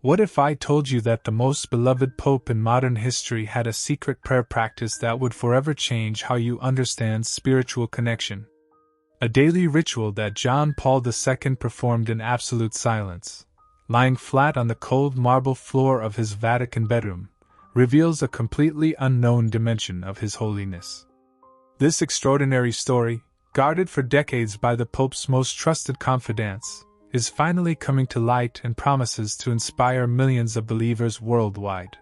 What if I told you that the most beloved pope in modern history had a secret prayer practice that would forever change how you understand spiritual connection? A daily ritual that John Paul II performed in absolute silence, lying flat on the cold marble floor of his Vatican bedroom, reveals a completely unknown dimension of his holiness. This extraordinary story, guarded for decades by the Pope's most trusted confidants, is finally coming to light and promises to inspire millions of believers worldwide.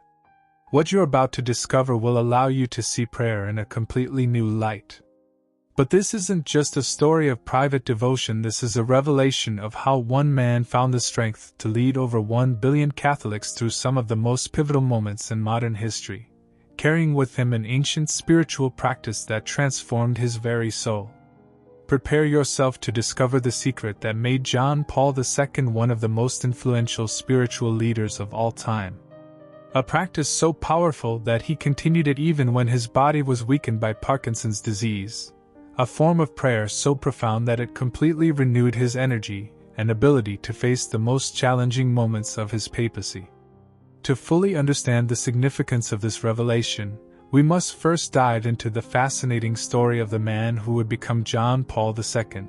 What you're about to discover will allow you to see prayer in a completely new light. But this isn't just a story of private devotion, this is a revelation of how one man found the strength to lead over 1 billion Catholics through some of the most pivotal moments in modern history, carrying with him an ancient spiritual practice that transformed his very soul. Prepare yourself to discover the secret that made John Paul II one of the most influential spiritual leaders of all time. A practice so powerful that he continued it even when his body was weakened by Parkinson's disease. A form of prayer so profound that it completely renewed his energy and ability to face the most challenging moments of his papacy. To fully understand the significance of this revelation, we must first dive into the fascinating story of the man who would become John Paul II.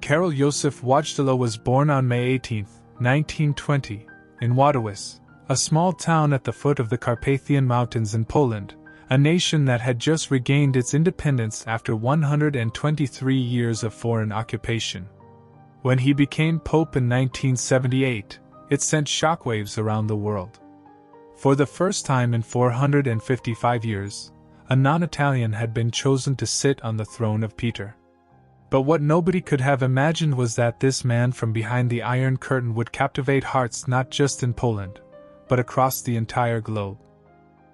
Karol Józef Wojtyla was born on May 18, 1920, in Wadowice, a small town at the foot of the Carpathian Mountains in Poland, a nation that had just regained its independence after 123 years of foreign occupation. When he became Pope in 1978, it sent shockwaves around the world. For the first time in 455 years, a non-Italian had been chosen to sit on the throne of Peter. But what nobody could have imagined was that this man from behind the Iron Curtain would captivate hearts not just in Poland, but across the entire globe.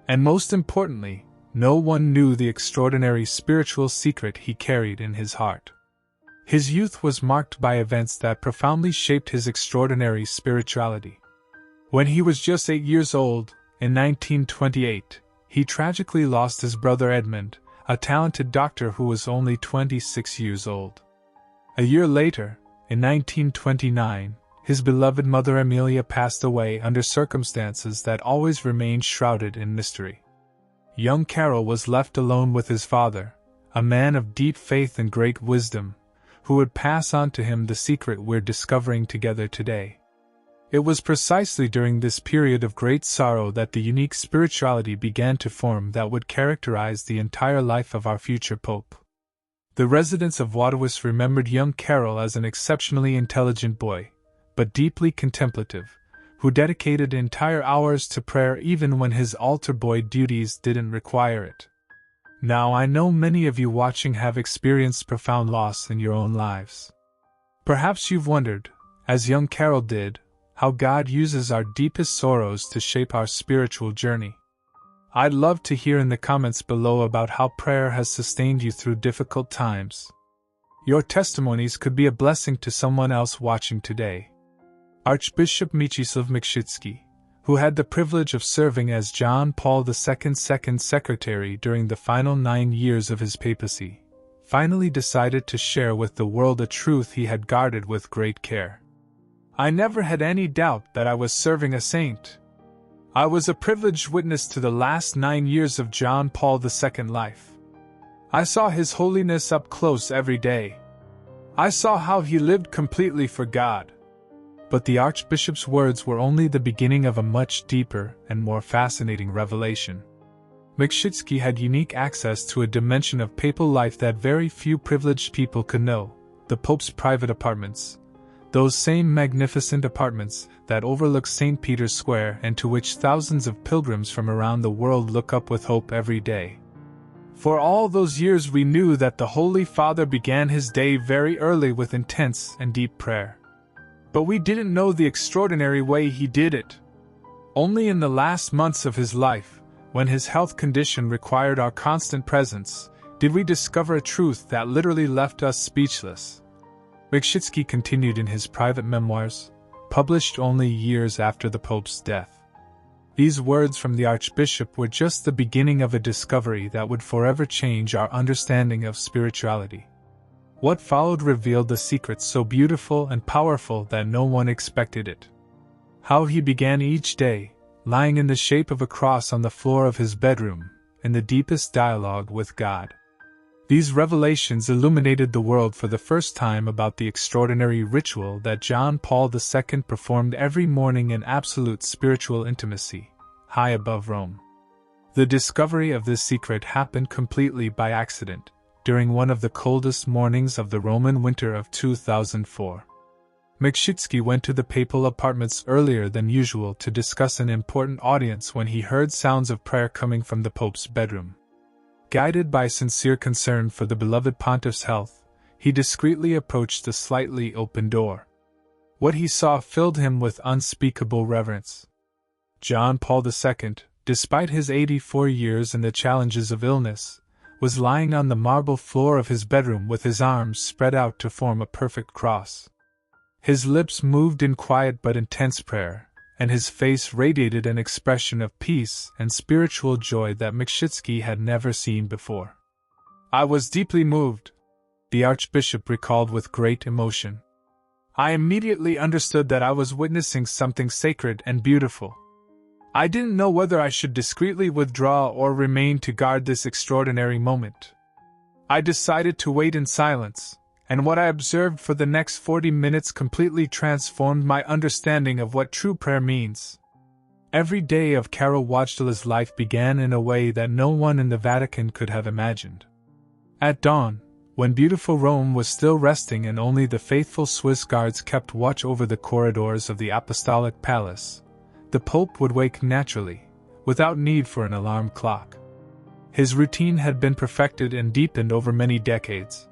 And most importantly, no one knew the extraordinary spiritual secret he carried in his heart. His youth was marked by events that profoundly shaped his extraordinary spirituality. When he was just 8 years old, in 1928, he tragically lost his brother Edmund, a talented doctor who was only 26 years old. A year later, in 1929, his beloved mother Amelia passed away under circumstances that always remained shrouded in mystery. Young Karol was left alone with his father, a man of deep faith and great wisdom, who would pass on to him the secret we're discovering together today. It was precisely during this period of great sorrow that the unique spirituality began to form that would characterize the entire life of our future Pope. The residents of Wadowice remembered young Karol as an exceptionally intelligent boy, but deeply contemplative, who dedicated entire hours to prayer even when his altar boy duties didn't require it. Now I know many of you watching have experienced profound loss in your own lives. Perhaps you've wondered, as young Karol did, how God uses our deepest sorrows to shape our spiritual journey. I'd love to hear in the comments below about how prayer has sustained you through difficult times. Your testimonies could be a blessing to someone else watching today. Archbishop Mieczysław Mkrzycki, who had the privilege of serving as John Paul II's second secretary during the final 9 years of his papacy, finally decided to share with the world a truth he had guarded with great care. I never had any doubt that I was serving a saint. I was a privileged witness to the last 9 years of John Paul II's life. I saw His Holiness up close every day. I saw how he lived completely for God. But the Archbishop's words were only the beginning of a much deeper and more fascinating revelation. Mkrzycki had unique access to a dimension of papal life that very few privileged people could know: the Pope's private apartments. Those same magnificent apartments that overlook St. Peter's Square and to which thousands of pilgrims from around the world look up with hope every day. For all those years we knew that the Holy Father began his day very early with intense and deep prayer. But we didn't know the extraordinary way he did it. Only in the last months of his life, when his health condition required our constant presence, did we discover a truth that literally left us speechless. Mkrzycki continued in his private memoirs, published only years after the Pope's death. These words from the Archbishop were just the beginning of a discovery that would forever change our understanding of spirituality. What followed revealed a secret so beautiful and powerful that no one expected it. How he began each day, lying in the shape of a cross on the floor of his bedroom, in the deepest dialogue with God. These revelations illuminated the world for the first time about the extraordinary ritual that John Paul II performed every morning in absolute spiritual intimacy, high above Rome. The discovery of this secret happened completely by accident, during one of the coldest mornings of the Roman winter of 2004. Micshitsky went to the papal apartments earlier than usual to discuss an important audience when he heard sounds of prayer coming from the Pope's bedroom. Guided by sincere concern for the beloved pontiff's health, he discreetly approached the slightly open door. What he saw filled him with unspeakable reverence. John Paul II, despite his 84 years and the challenges of illness, was lying on the marble floor of his bedroom with his arms spread out to form a perfect cross. His lips moved in quiet but intense prayer, and his face radiated an expression of peace and spiritual joy that Micshitsky had never seen before. "I was deeply moved," the Archbishop recalled with great emotion. "I immediately understood that I was witnessing something sacred and beautiful. I didn't know whether I should discreetly withdraw or remain to guard this extraordinary moment. I decided to wait in silence, and what I observed for the next 40 minutes completely transformed my understanding of what true prayer means." Every day of Karol Wojtyla's life began in a way that no one in the Vatican could have imagined. At dawn, when beautiful Rome was still resting and only the faithful Swiss guards kept watch over the corridors of the Apostolic Palace, the Pope would wake naturally, without need for an alarm clock. His routine had been perfected and deepened over many decades,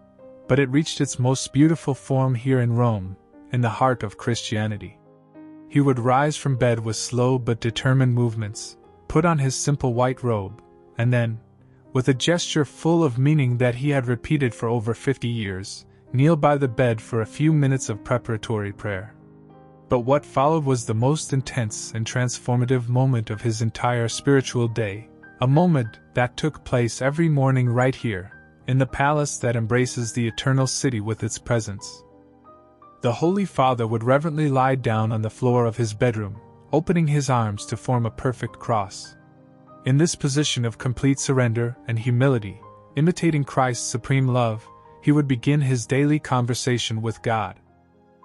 but it reached its most beautiful form here in Rome, in the heart of Christianity. He would rise from bed with slow but determined movements, put on his simple white robe, and then, with a gesture full of meaning that he had repeated for over 50 years, kneel by the bed for a few minutes of preparatory prayer. But what followed was the most intense and transformative moment of his entire spiritual day, a moment that took place every morning right here, in the palace that embraces the eternal city with its presence. The Holy Father would reverently lie down on the floor of his bedroom, opening his arms to form a perfect cross. In this position of complete surrender and humility, imitating Christ's supreme love, he would begin his daily conversation with God.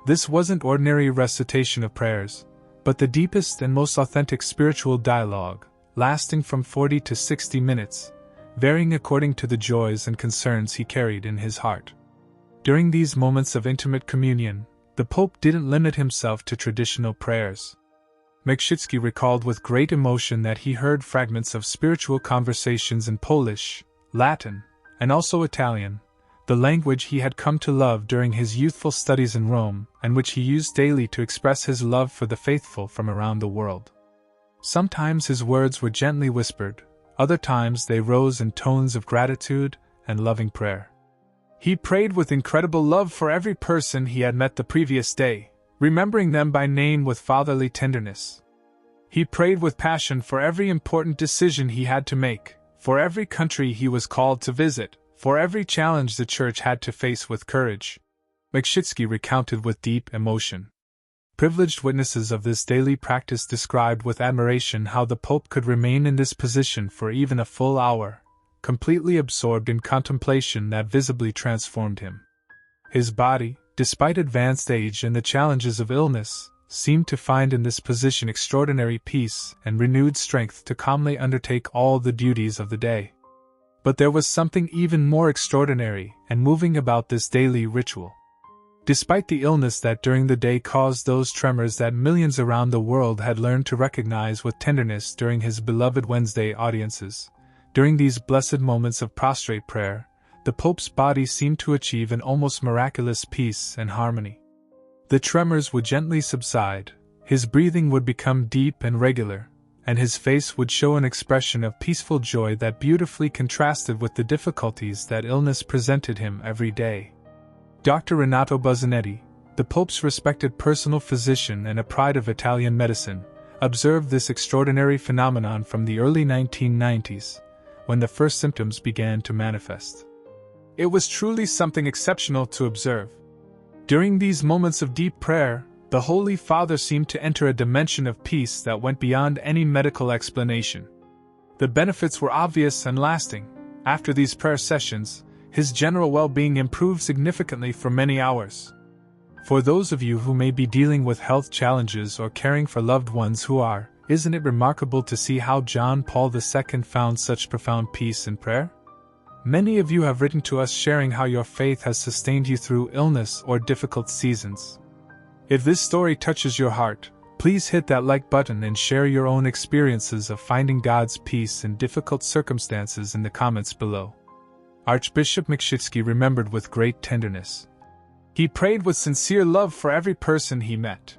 This wasn't ordinary recitation of prayers, but the deepest and most authentic spiritual dialogue, lasting from 40 to 60 minutes, varying according to the joys and concerns he carried in his heart. During these moments of intimate communion, the Pope didn't limit himself to traditional prayers. Micshitsky recalled with great emotion that he heard fragments of spiritual conversations in Polish, Latin, and also Italian, the language he had come to love during his youthful studies in Rome and which he used daily to express his love for the faithful from around the world. Sometimes his words were gently whispered, other times they rose in tones of gratitude and loving prayer. He prayed with incredible love for every person he had met the previous day, remembering them by name with fatherly tenderness. He prayed with passion for every important decision he had to make, for every country he was called to visit, for every challenge the Church had to face with courage. Micshitsky recounted with deep emotion. Privileged witnesses of this daily practice described with admiration how the Pope could remain in this position for even a full hour, completely absorbed in contemplation that visibly transformed him. His body, despite advanced age and the challenges of illness, seemed to find in this position extraordinary peace and renewed strength to calmly undertake all the duties of the day. But there was something even more extraordinary and moving about this daily ritual. Despite the illness that during the day caused those tremors that millions around the world had learned to recognize with tenderness during his beloved Wednesday audiences, during these blessed moments of prostrate prayer, the Pope's body seemed to achieve an almost miraculous peace and harmony. The tremors would gently subside, his breathing would become deep and regular, and his face would show an expression of peaceful joy that beautifully contrasted with the difficulties that illness presented him every day. Dr. Renato Buzzanetti, the Pope's respected personal physician and a pride of Italian medicine, observed this extraordinary phenomenon from the early 1990s, when the first symptoms began to manifest. It was truly something exceptional to observe. During these moments of deep prayer, The Holy Father seemed to enter a dimension of peace that went beyond any medical explanation. The benefits were obvious and lasting. After these prayer sessions, his general well-being improved significantly for many hours. For those of you who may be dealing with health challenges or caring for loved ones who are, isn't it remarkable to see how John Paul II found such profound peace in prayer? Many of you have written to us sharing how your faith has sustained you through illness or difficult seasons. If this story touches your heart, please hit that like button and share your own experiences of finding God's peace in difficult circumstances in the comments below. Archbishop Mkshitsky remembered with great tenderness. He prayed with sincere love for every person he met.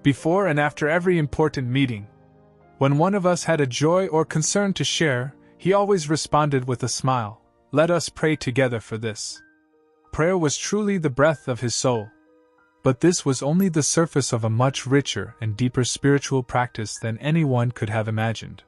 Before and after every important meeting. When one of us had a joy or concern to share, he always responded with a smile, "Let us pray together for this." Prayer was truly the breath of his soul. But this was only the surface of a much richer and deeper spiritual practice than anyone could have imagined.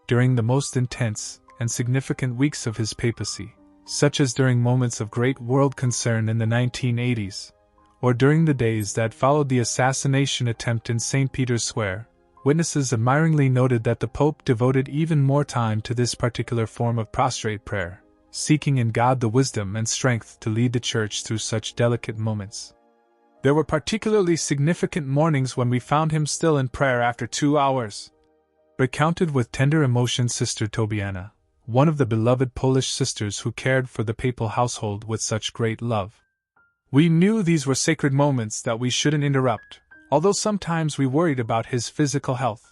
During the most intense and significant weeks of his papacy, such as during moments of great world concern in the 1980s, or during the days that followed the assassination attempt in St. Peter's Square, witnesses admiringly noted that the Pope devoted even more time to this particular form of prostrate prayer, seeking in God the wisdom and strength to lead the Church through such delicate moments. There were particularly significant mornings when we found him still in prayer after 2 hours. Recounted with tender emotion Sister Tobiana, one of the beloved Polish sisters who cared for the papal household with such great love. We knew these were sacred moments that we shouldn't interrupt, although sometimes we worried about his physical health.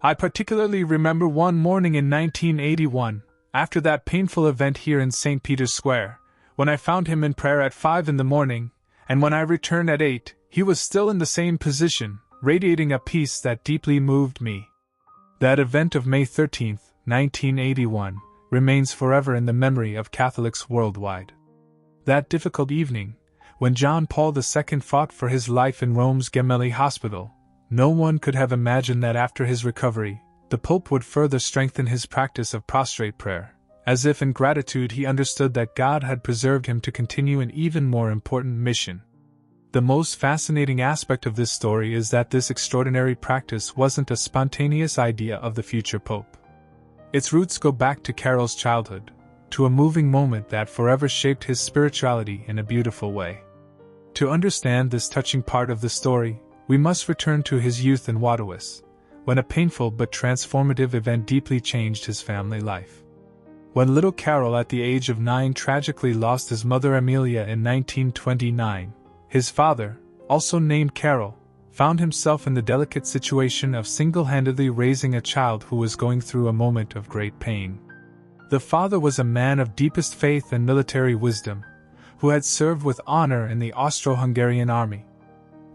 I particularly remember one morning in 1981, after that painful event here in St. Peter's Square, when I found him in prayer at 5 in the morning, and when I returned at 8, he was still in the same position, radiating a peace that deeply moved me. That event of May 13, 1981, remains forever in the memory of Catholics worldwide. That difficult evening, when John Paul II fought for his life in Rome's Gemelli Hospital, no one could have imagined that after his recovery, the Pope would further strengthen his practice of prostrate prayer. As if in gratitude he understood that God had preserved him to continue an even more important mission. The most fascinating aspect of this story is that this extraordinary practice wasn't a spontaneous idea of the future Pope. Its roots go back to Carol's childhood, to a moving moment that forever shaped his spirituality in a beautiful way. To understand this touching part of the story, we must return to his youth in Wadawis, when a painful but transformative event deeply changed his family life. When little Carol at the age of 9 tragically lost his mother Amelia in 1929, his father, also named Carol, found himself in the delicate situation of single-handedly raising a child who was going through a moment of great pain. The father was a man of deepest faith and military wisdom, who had served with honor in the Austro-Hungarian army.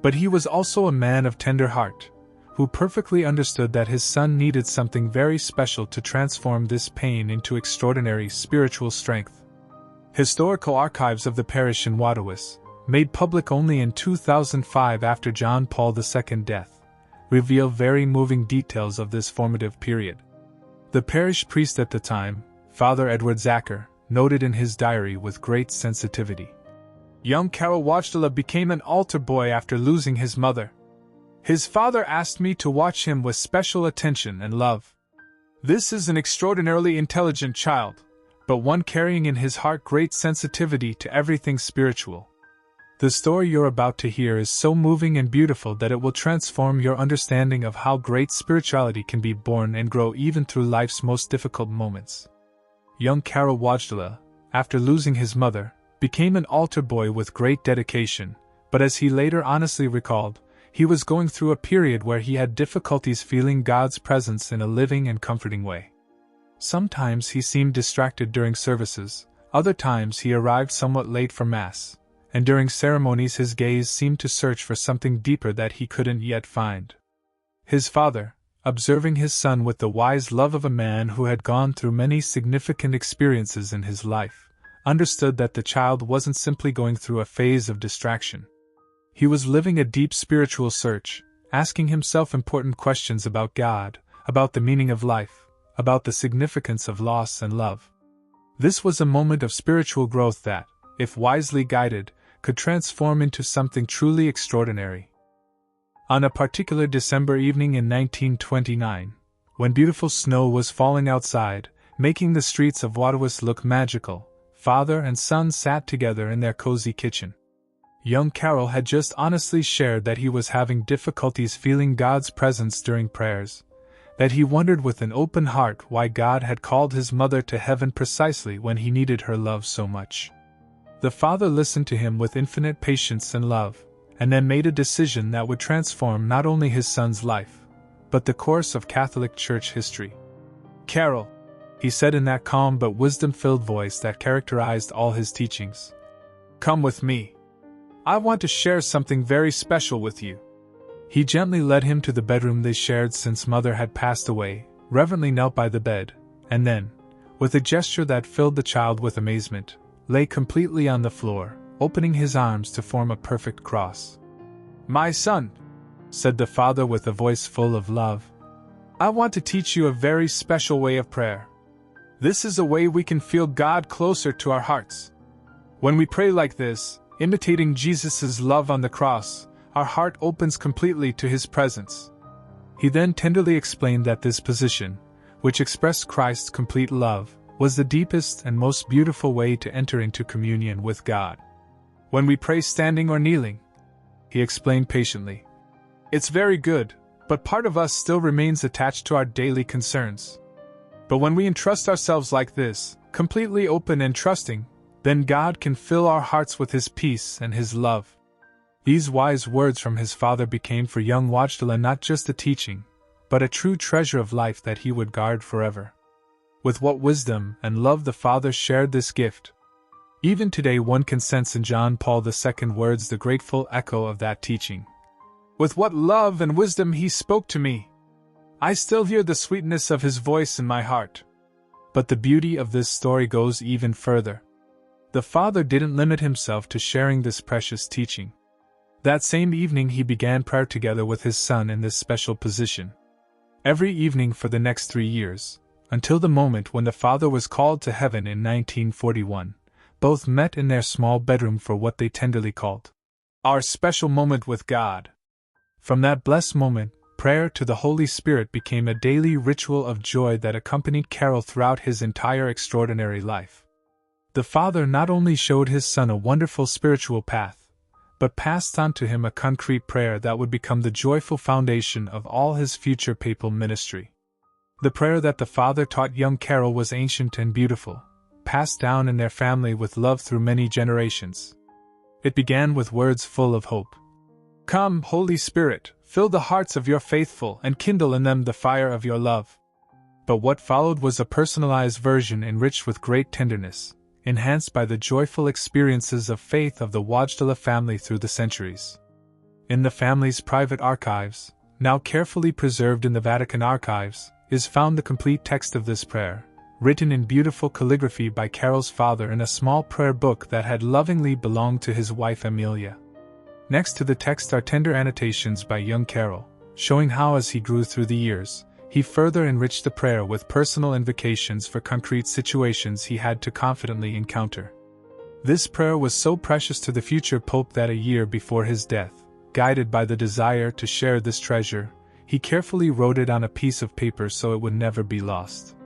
But he was also a man of tender heart, who perfectly understood that his son needed something very special to transform this pain into extraordinary spiritual strength. Historical archives of the parish in Wadawis, made public only in 2005 after John Paul II's death, reveal very moving details of this formative period. The parish priest at the time, Father Edward Zacher, noted in his diary with great sensitivity. Young Karol Wojtyla became an altar boy after losing his mother. His father asked me to watch him with special attention and love. This is an extraordinarily intelligent child, but one carrying in his heart great sensitivity to everything spiritual. The story you're about to hear is so moving and beautiful that it will transform your understanding of how great spirituality can be born and grow even through life's most difficult moments. Young Karol Wojtyla, after losing his mother, became an altar boy with great dedication, but as he later honestly recalled, he was going through a period where he had difficulties feeling God's presence in a living and comforting way. Sometimes he seemed distracted during services, other times he arrived somewhat late for Mass, and during ceremonies his gaze seemed to search for something deeper that he couldn't yet find. His father, observing his son with the wise love of a man who had gone through many significant experiences in his life, understood that the child wasn't simply going through a phase of distraction. He was living a deep spiritual search, asking himself important questions about God, about the meaning of life, about the significance of loss and love. This was a moment of spiritual growth that, if wisely guided, could transform into something truly extraordinary. On a particular December evening in 1929, when beautiful snow was falling outside, making the streets of Wadawis look magical, father and son sat together in their cozy kitchen. Young Carol had just honestly shared that he was having difficulties feeling God's presence during prayers, that he wondered with an open heart why God had called his mother to heaven precisely when he needed her love so much. The father listened to him with infinite patience and love, and then made a decision that would transform not only his son's life, but the course of Catholic Church history. "Carol," he said in that calm but wisdom-filled voice that characterized all his teachings, "come with me. I want to share something very special with you." He gently led him to the bedroom they shared since mother had passed away, reverently knelt by the bed, and then, with a gesture that filled the child with amazement, lay completely on the floor, opening his arms to form a perfect cross. "My son," said the father with a voice full of love, "I want to teach you a very special way of prayer. This is a way we can feel God closer to our hearts. When we pray like this, imitating Jesus' love on the cross, our heart opens completely to His presence." He then tenderly explained that this position, which expressed Christ's complete love, was the deepest and most beautiful way to enter into communion with God. "When we pray standing or kneeling," he explained patiently, "it's very good, but part of us still remains attached to our daily concerns. But when we entrust ourselves like this, completely open and trusting, then God can fill our hearts with His peace and His love." These wise words from his father became for young Wajdala not just a teaching, but a true treasure of life that he would guard forever. With what wisdom and love the father shared this gift. Even today one can sense in John Paul II's words the grateful echo of that teaching. "With what love and wisdom he spoke to me! I still hear the sweetness of his voice in my heart." But the beauty of this story goes even further. The father didn't limit himself to sharing this precious teaching. That same evening he began prayer together with his son in this special position. Every evening for the next 3 years, until the moment when the father was called to heaven in 1941, both met in their small bedroom for what they tenderly called our special moment with God. From that blessed moment, prayer to the Holy Spirit became a daily ritual of joy that accompanied Carol throughout his entire extraordinary life. The father not only showed his son a wonderful spiritual path, but passed on to him a concrete prayer that would become the joyful foundation of all his future papal ministry. The prayer that the father taught young Carol was ancient and beautiful, passed down in their family with love through many generations. It began with words full of hope. "Come, Holy Spirit, fill the hearts of your faithful and kindle in them the fire of your love." But what followed was a personalized version enriched with great tenderness, enhanced by the joyful experiences of faith of the Wajdala family through the centuries. In the family's private archives, now carefully preserved in the Vatican archives, is found the complete text of this prayer, written in beautiful calligraphy by Carol's father in a small prayer book that had lovingly belonged to his wife Amelia. Next to the text are tender annotations by young Carol, showing how as he grew through the years, he further enriched the prayer with personal invocations for concrete situations he had to confidently encounter. This prayer was so precious to the future pope that a year before his death, guided by the desire to share this treasure, he carefully wrote it on a piece of paper so it would never be lost.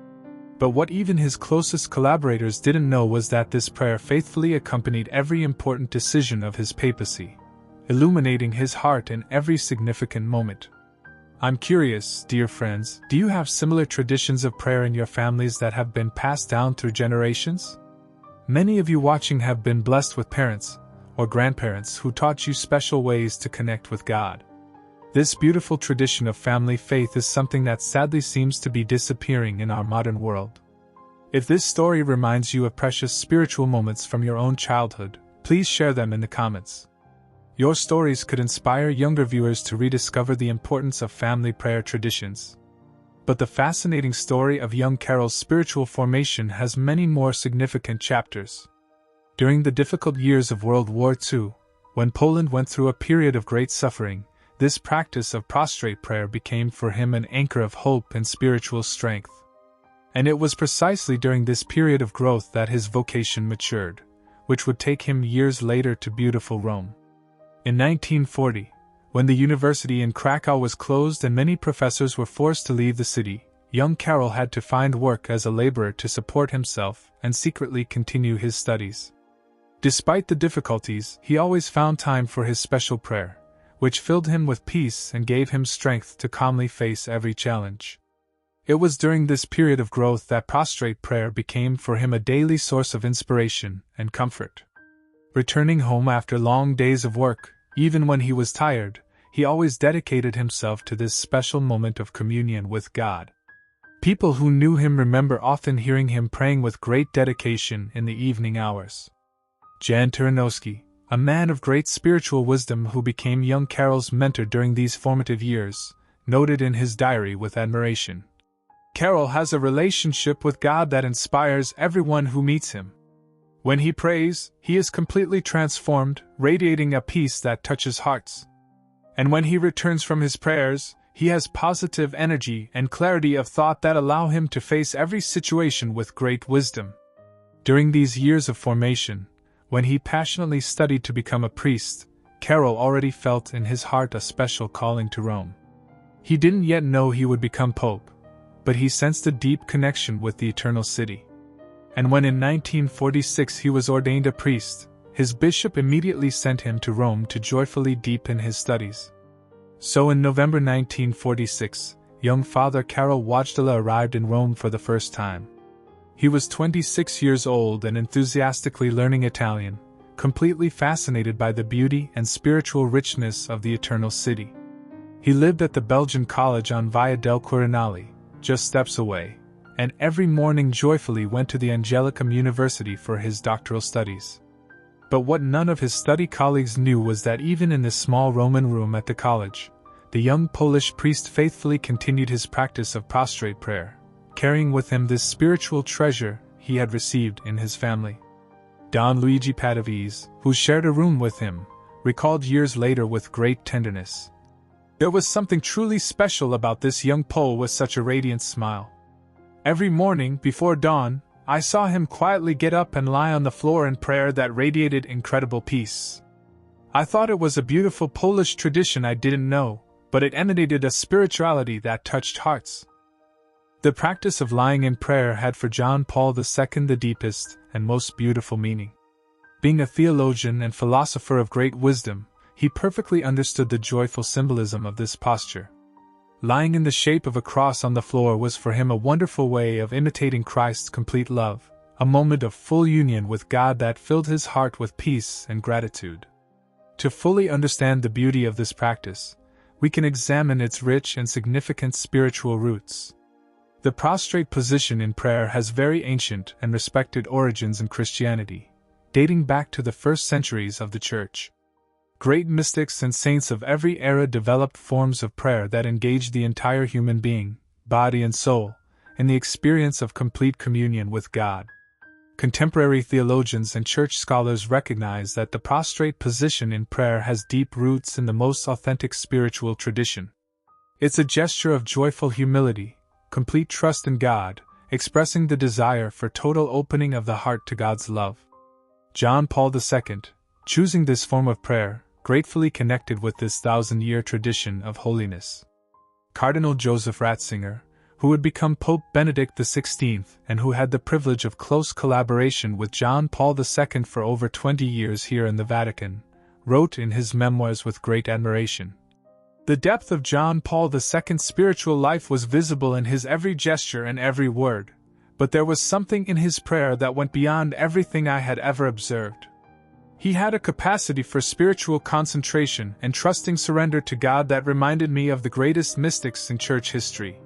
But what even his closest collaborators didn't know was that this prayer faithfully accompanied every important decision of his papacy, illuminating his heart in every significant moment. I'm curious, dear friends, do you have similar traditions of prayer in your families that have been passed down through generations? Many of you watching have been blessed with parents or grandparents who taught you special ways to connect with God. This beautiful tradition of family faith is something that sadly seems to be disappearing in our modern world. If this story reminds you of precious spiritual moments from your own childhood, please share them in the comments. Your stories could inspire younger viewers to rediscover the importance of family prayer traditions. But the fascinating story of young Carol's spiritual formation has many more significant chapters. During the difficult years of World War II, when Poland went through a period of great suffering, this practice of prostrate prayer became for him an anchor of hope and spiritual strength. And it was precisely during this period of growth that his vocation matured, which would take him years later to beautiful Rome. In 1940, When the university in Krakow was closed and many professors were forced to leave the city, young Karol had to find work as a laborer to support himself and secretly continue his studies. Despite the difficulties, he always found time for his special prayer, which filled him with peace and gave him strength to calmly face every challenge. It was during this period of growth that prostrate prayer became for him a daily source of inspiration and comfort. Returning home after long days of work, even when he was tired, he always dedicated himself to this special moment of communion with God. People who knew him remember often hearing him praying with great dedication in the evening hours. Jan Turanowski, a man of great spiritual wisdom who became young Karol's mentor during these formative years, noted in his diary with admiration, "Karol has a relationship with God that inspires everyone who meets him. When he prays, he is completely transformed, radiating a peace that touches hearts. And when he returns from his prayers, he has positive energy and clarity of thought that allow him to face every situation with great wisdom." During these years of formation, when he passionately studied to become a priest, Karol already felt in his heart a special calling to Rome. He didn't yet know he would become pope, but he sensed a deep connection with the eternal city. And when in 1946 he was ordained a priest, his bishop immediately sent him to Rome to joyfully deepen his studies. So in November 1946, young Father Karol Wojtyla arrived in Rome for the first time. He was 26 years old and enthusiastically learning Italian, completely fascinated by the beauty and spiritual richness of the eternal city. He lived at the Belgian College on Via del Quirinale, just steps away, and every morning joyfully went to the Angelicum University for his doctoral studies. But what none of his study colleagues knew was that even in this small Roman room at the college, the young Polish priest faithfully continued his practice of prostrate prayer, carrying with him this spiritual treasure he had received in his family. Don Luigi Padovese, who shared a room with him, recalled years later with great tenderness, "There was something truly special about this young Pole with such a radiant smile. Every morning, before dawn, I saw him quietly get up and lie on the floor in prayer that radiated incredible peace. I thought it was a beautiful Polish tradition I didn't know, but it emanated a spirituality that touched hearts." The practice of lying in prayer had for John Paul II the deepest and most beautiful meaning. Being a theologian and philosopher of great wisdom, he perfectly understood the joyful symbolism of this posture. Lying in the shape of a cross on the floor was for him a wonderful way of imitating Christ's complete love, a moment of full union with God that filled his heart with peace and gratitude. To fully understand the beauty of this practice, we can examine its rich and significant spiritual roots. The prostrate position in prayer has very ancient and respected origins in Christianity, dating back to the first centuries of the Church. Great mystics and saints of every era developed forms of prayer that engaged the entire human being, body and soul, in the experience of complete communion with God. Contemporary theologians and church scholars recognize that the prostrate position in prayer has deep roots in the most authentic spiritual tradition. It's a gesture of joyful humility, complete trust in God, expressing the desire for total opening of the heart to God's love. John Paul II, choosing this form of prayer, gratefully connected with this 1,000-year tradition of holiness. Cardinal Joseph Ratzinger, who would become Pope Benedict XVI and who had the privilege of close collaboration with John Paul II for over 20 years here in the Vatican, wrote in his memoirs with great admiration, "The depth of John Paul II's spiritual life was visible in his every gesture and every word, but there was something in his prayer that went beyond everything I had ever observed. He had a capacity for spiritual concentration and trusting surrender to God that reminded me of the greatest mystics in church history."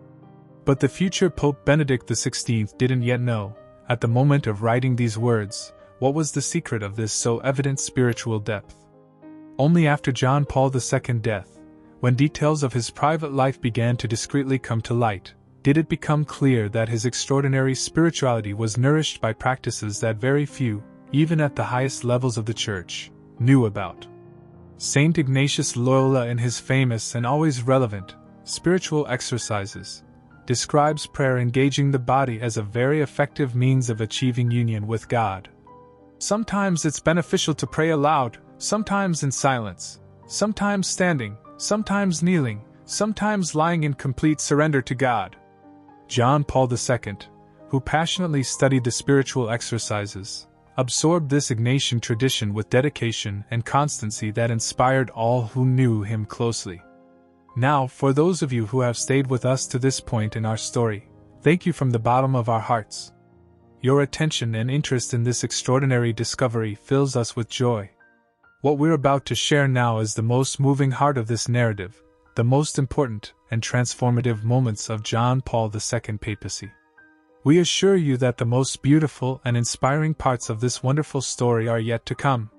But the future Pope Benedict XVI didn't yet know, at the moment of writing these words, what was the secret of this so evident spiritual depth. Only after John Paul II's death, when details of his private life began to discreetly come to light, did it become clear that his extraordinary spirituality was nourished by practices that very few, even at the highest levels of the Church, knew about. Saint Ignatius Loyola, in his famous and always relevant Spiritual Exercises, describes prayer engaging the body as a very effective means of achieving union with God. "Sometimes it's beneficial to pray aloud, sometimes in silence, sometimes standing, sometimes kneeling, sometimes lying in complete surrender to God. John Paul II, who passionately studied the spiritual exercises, absorbed this Ignatian tradition with dedication and constancy that inspired all who knew him closely. Now, for those of you who have stayed with us to this point in our story, thank you from the bottom of our hearts. Your attention and interest in this extraordinary discovery fills us with joy. What we're about to share now is the most moving heart of this narrative, the most important and transformative moments of John Paul II's papacy. We assure you that the most beautiful and inspiring parts of this wonderful story are yet to come.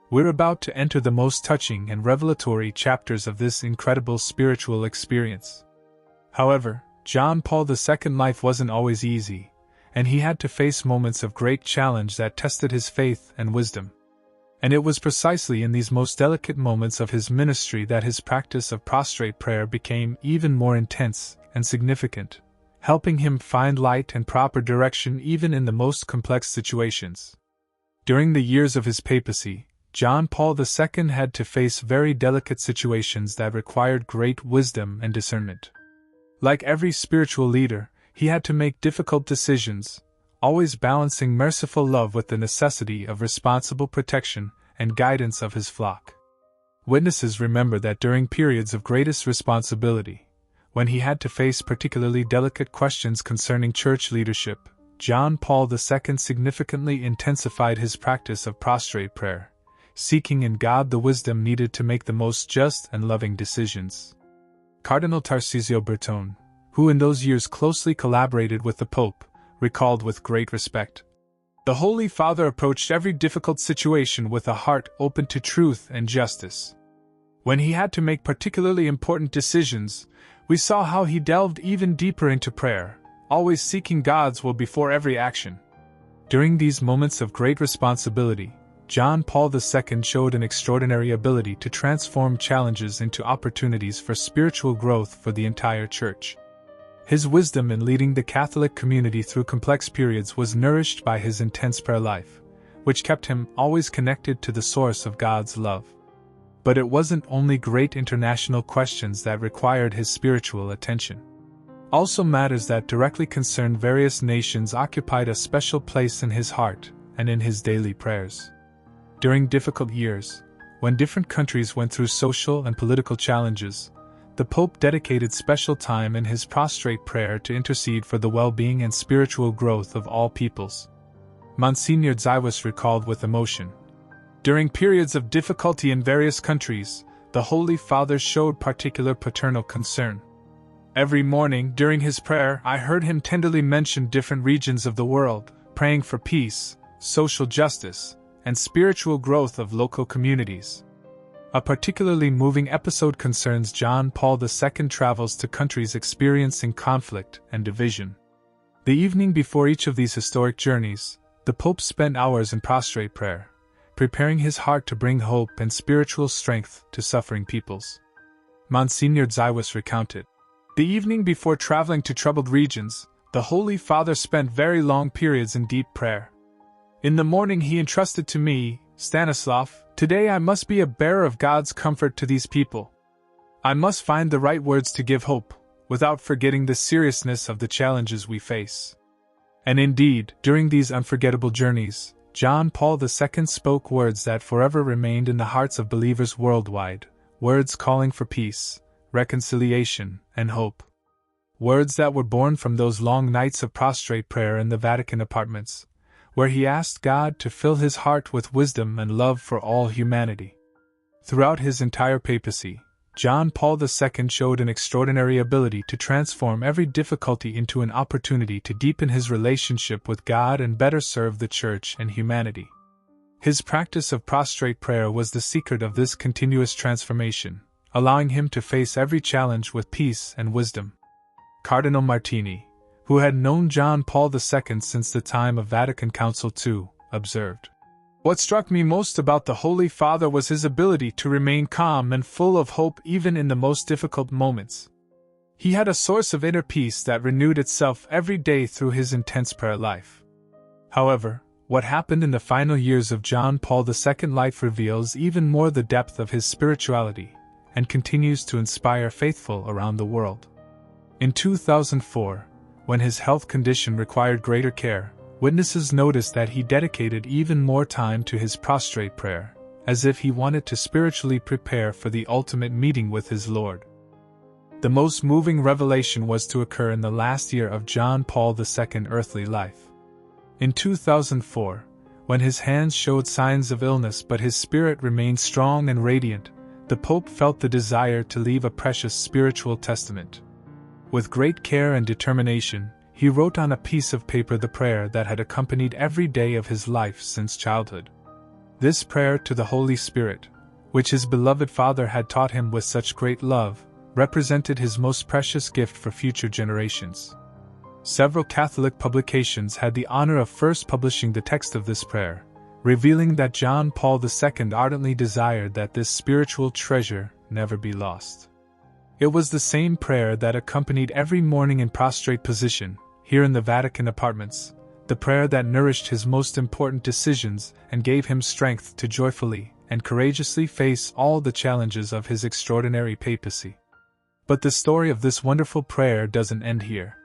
We're about to enter the most touching and revelatory chapters of this incredible spiritual experience. However, John Paul II's life wasn't always easy, and he had to face moments of great challenge that tested his faith and wisdom. And it was precisely in these most delicate moments of his ministry that his practice of prostrate prayer became even more intense and significant, helping him find light and proper direction even in the most complex situations. During the years of his papacy, John Paul II had to face very delicate situations that required great wisdom and discernment. Like every spiritual leader, he had to make difficult decisions, always balancing merciful love with the necessity of responsible protection and guidance of his flock. Witnesses remember that during periods of greatest responsibility, when he had to face particularly delicate questions concerning church leadership, John Paul II significantly intensified his practice of prostrate prayer, seeking in God the wisdom needed to make the most just and loving decisions. Cardinal Tarcisio Bertone, who in those years closely collaborated with the Pope, recalled with great respect, "The Holy Father approached every difficult situation with a heart open to truth and justice. When he had to make particularly important decisions, we saw how he delved even deeper into prayer, always seeking God's will before every action." During these moments of great responsibility, John Paul II showed an extraordinary ability to transform challenges into opportunities for spiritual growth for the entire Church. His wisdom in leading the Catholic community through complex periods was nourished by his intense prayer life, which kept him always connected to the source of God's love. But it wasn't only great international questions that required his spiritual attention. Also matters that directly concerned various nations occupied a special place in his heart and in his daily prayers. During difficult years, when different countries went through social and political challenges, the Pope dedicated special time in his prostrate prayer to intercede for the well-being and spiritual growth of all peoples. Monsignor Dziwas recalled with emotion, "During periods of difficulty in various countries, the Holy Father showed particular paternal concern. Every morning during his prayer, I heard him tenderly mention different regions of the world, praying for peace, social justice, and spiritual growth of local communities." A particularly moving episode concerns John Paul II's travels to countries experiencing conflict and division. The evening before each of these historic journeys, the Pope spent hours in prostrate prayer, preparing his heart to bring hope and spiritual strength to suffering peoples. Monsignor Dziwas recounted, "The evening before traveling to troubled regions, the Holy Father spent very long periods in deep prayer. In the morning he entrusted to me, Stanislav, today I must be a bearer of God's comfort to these people. I must find the right words to give hope, without forgetting the seriousness of the challenges we face." And indeed, during these unforgettable journeys, John Paul II spoke words that forever remained in the hearts of believers worldwide, words calling for peace, reconciliation, and hope. Words that were born from those long nights of prostrate prayer in the Vatican apartments, where he asked God to fill his heart with wisdom and love for all humanity. Throughout his entire papacy, John Paul II showed an extraordinary ability to transform every difficulty into an opportunity to deepen his relationship with God and better serve the Church and humanity. His practice of prostrate prayer was the secret of this continuous transformation, allowing him to face every challenge with peace and wisdom. Cardinal Martini, who had known John Paul II since the time of Vatican Council II, observed, "What struck me most about the Holy Father was his ability to remain calm and full of hope even in the most difficult moments. He had a source of inner peace that renewed itself every day through his intense prayer life." However, what happened in the final years of John Paul II's life reveals even more the depth of his spirituality and continues to inspire faithful around the world. In 2004, when his health condition required greater care, witnesses noticed that he dedicated even more time to his prostrate prayer, as if he wanted to spiritually prepare for the ultimate meeting with his Lord. The most moving revelation was to occur in the last year of John Paul II's earthly life. In 2004, when his hands showed signs of illness but his spirit remained strong and radiant, the Pope felt the desire to leave a precious spiritual testament. With great care and determination, he wrote on a piece of paper the prayer that had accompanied every day of his life since childhood. This prayer to the Holy Spirit, which his beloved Father had taught him with such great love, represented his most precious gift for future generations. Several Catholic publications had the honor of first publishing the text of this prayer, revealing that John Paul II ardently desired that this spiritual treasure never be lost. It was the same prayer that accompanied every morning in prostrate position, here in the Vatican apartments, the prayer that nourished his most important decisions and gave him strength to joyfully and courageously face all the challenges of his extraordinary papacy. But the story of this wonderful prayer doesn't end here.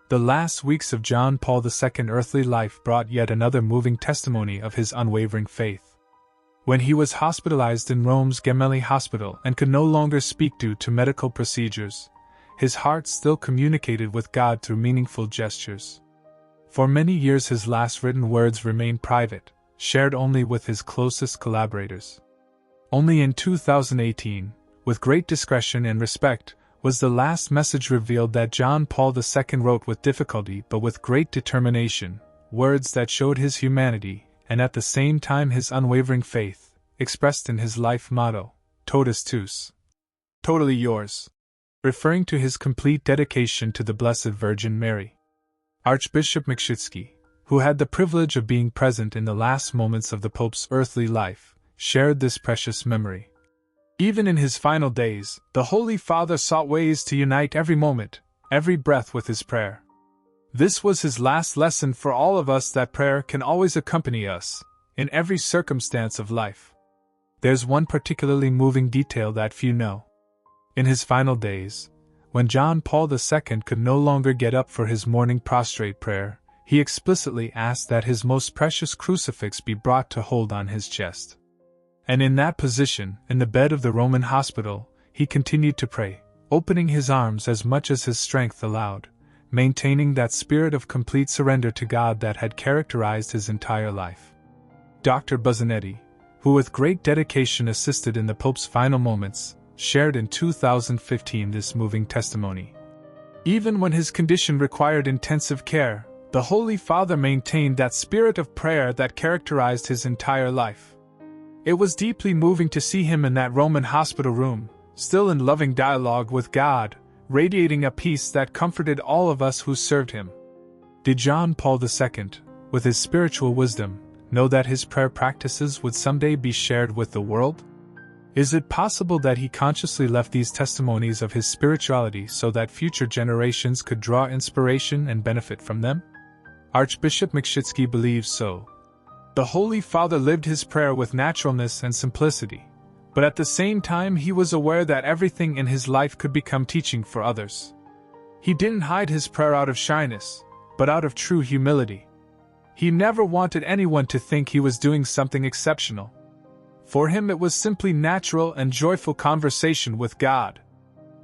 The last weeks of John Paul II's earthly life brought yet another moving testimony of his unwavering faith. When he was hospitalized in Rome's Gemelli Hospital and could no longer speak due to medical procedures, his heart still communicated with God through meaningful gestures. For many years his last written words remained private, shared only with his closest collaborators. Only in 2018, with great discretion and respect, was the last message revealed that John Paul II wrote with difficulty but with great determination, words that showed his humanity, and at the same time his unwavering faith, expressed in his life motto, Totus Tuus. Totally yours. Referring to his complete dedication to the Blessed Virgin Mary. Archbishop Mkshitsky, who had the privilege of being present in the last moments of the Pope's earthly life, shared this precious memory. Even in his final days, the Holy Father sought ways to unite every moment, every breath with his prayer. This was his last lesson for all of us, that prayer can always accompany us, in every circumstance of life. There's one particularly moving detail that few know. In his final days, when John Paul II could no longer get up for his morning prostrate prayer, he explicitly asked that his most precious crucifix be brought to hold on his chest. And in that position, in the bed of the Roman hospital, he continued to pray, opening his arms as much as his strength allowed, maintaining that spirit of complete surrender to God that had characterized his entire life. Dr. Buzzanetti, who with great dedication assisted in the Pope's final moments, shared in 2015 this moving testimony. Even when his condition required intensive care, the Holy Father maintained that spirit of prayer that characterized his entire life. It was deeply moving to see him in that Roman hospital room, still in loving dialogue with God, radiating a peace that comforted all of us who served him. Did John Paul II, with his spiritual wisdom, know that his prayer practices would someday be shared with the world? Is it possible that he consciously left these testimonies of his spirituality so that future generations could draw inspiration and benefit from them? Archbishop Mkshitsky believes so. The Holy Father lived his prayer with naturalness and simplicity, but at the same time he was aware that everything in his life could become teaching for others. He didn't hide his prayer out of shyness, but out of true humility. He never wanted anyone to think he was doing something exceptional. For him it was simply natural and joyful conversation with God.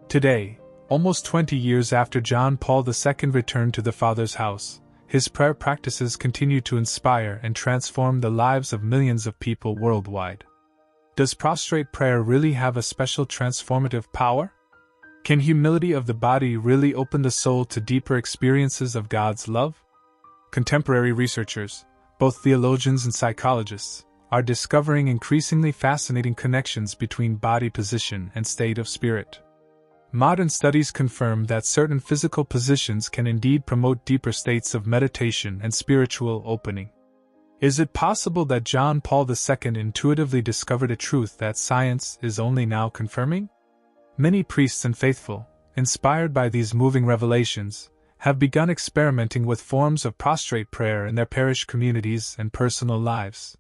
Today, almost 20 years after John Paul II returned to the Father's house, his prayer practices continue to inspire and transform the lives of millions of people worldwide. Does prostrate prayer really have a special transformative power? Can humility of the body really open the soul to deeper experiences of God's love? Contemporary researchers, both theologians and psychologists, are discovering increasingly fascinating connections between body position and state of spirit. Modern studies confirm that certain physical positions can indeed promote deeper states of meditation and spiritual opening. Is it possible that John Paul II intuitively discovered a truth that science is only now confirming? Many priests and faithful, inspired by these moving revelations, have begun experimenting with forms of prostrate prayer in their parish communities and personal lives.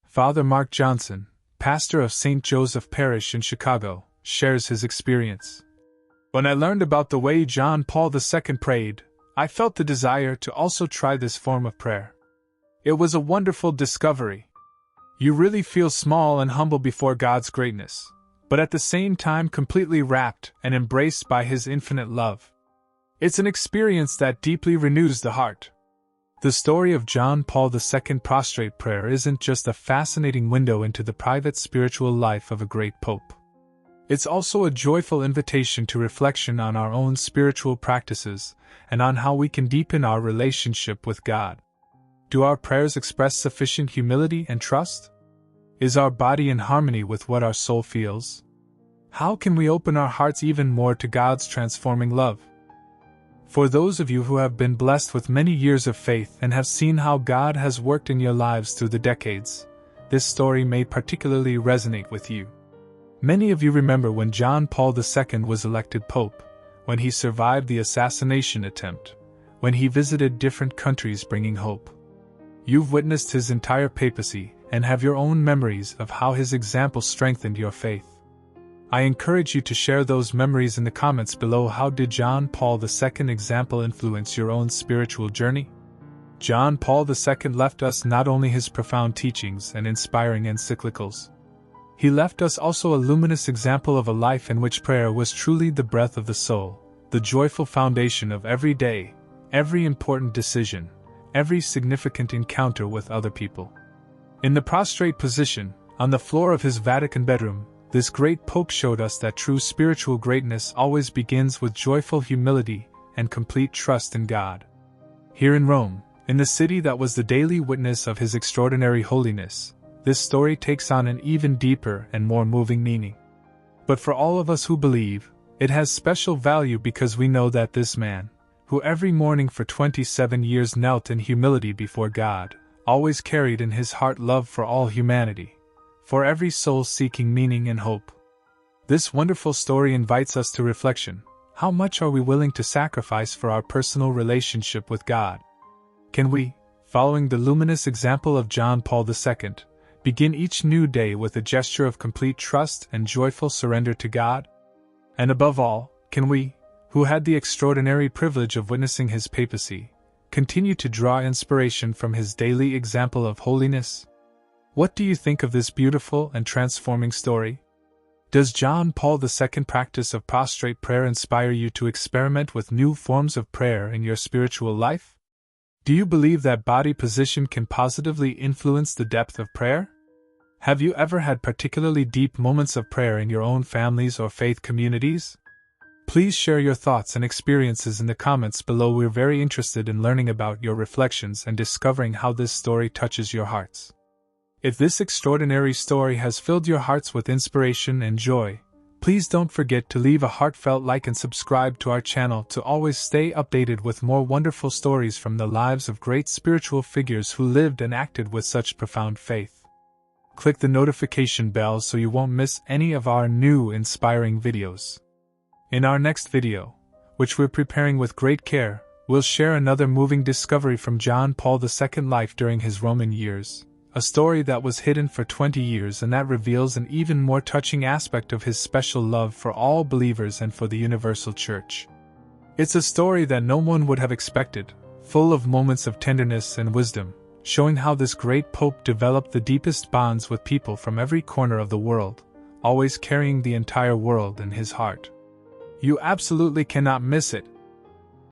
Father Mark Johnson, pastor of St. Joseph Parish in Chicago, shares his experience. When I learned about the way John Paul II prayed, I felt the desire to also try this form of prayer. It was a wonderful discovery. You really feel small and humble before God's greatness, but at the same time completely wrapped and embraced by His infinite love. It's an experience that deeply renews the heart. The story of John Paul II prostrate prayer isn't just a fascinating window into the private spiritual life of a great pope. It's also a joyful invitation to reflection on our own spiritual practices and on how we can deepen our relationship with God. Do our prayers express sufficient humility and trust? Is our body in harmony with what our soul feels? How can we open our hearts even more to God's transforming love? For those of you who have been blessed with many years of faith and have seen how God has worked in your lives through the decades, this story may particularly resonate with you. Many of you remember when John Paul II was elected Pope, when he survived the assassination attempt, when he visited different countries bringing hope. You've witnessed his entire papacy and have your own memories of how his example strengthened your faith. I encourage you to share those memories in the comments below. How did John Paul II example influence your own spiritual journey? John Paul II left us not only his profound teachings and inspiring encyclicals. He left us also a luminous example of a life in which prayer was truly the breath of the soul, the joyful foundation of every day, every important decision, every significant encounter with other people. In the prostrate position, on the floor of his Vatican bedroom, this great Pope showed us that true spiritual greatness always begins with joyful humility and complete trust in God. Here in Rome, in the city that was the daily witness of his extraordinary holiness, this story takes on an even deeper and more moving meaning. But for all of us who believe, it has special value because we know that this man, who every morning for 27 years knelt in humility before God, always carried in his heart love for all humanity, for every soul seeking meaning and hope. This wonderful story invites us to reflection. How much are we willing to sacrifice for our personal relationship with God? Can we, following the luminous example of John Paul II, begin each new day with a gesture of complete trust and joyful surrender to God? And above all, can we, who had the extraordinary privilege of witnessing his papacy, continue to draw inspiration from his daily example of holiness? What do you think of this beautiful and transforming story? Does John Paul II's practice of prostrate prayer inspire you to experiment with new forms of prayer in your spiritual life? Do you believe that body position can positively influence the depth of prayer? Have you ever had particularly deep moments of prayer in your own families or faith communities? Please share your thoughts and experiences in the comments below. We're very interested in learning about your reflections and discovering how this story touches your hearts. If this extraordinary story has filled your hearts with inspiration and joy, please don't forget to leave a heartfelt like and subscribe to our channel to always stay updated with more wonderful stories from the lives of great spiritual figures who lived and acted with such profound faith. Click the notification bell so you won't miss any of our new inspiring videos. In our next video, which we're preparing with great care, we'll share another moving discovery from John Paul II's life during his Roman years, a story that was hidden for 20 years and that reveals an even more touching aspect of his special love for all believers and for the universal church. It's a story that no one would have expected, full of moments of tenderness and wisdom, showing how this great pope developed the deepest bonds with people from every corner of the world, always carrying the entire world in his heart. You absolutely cannot miss it.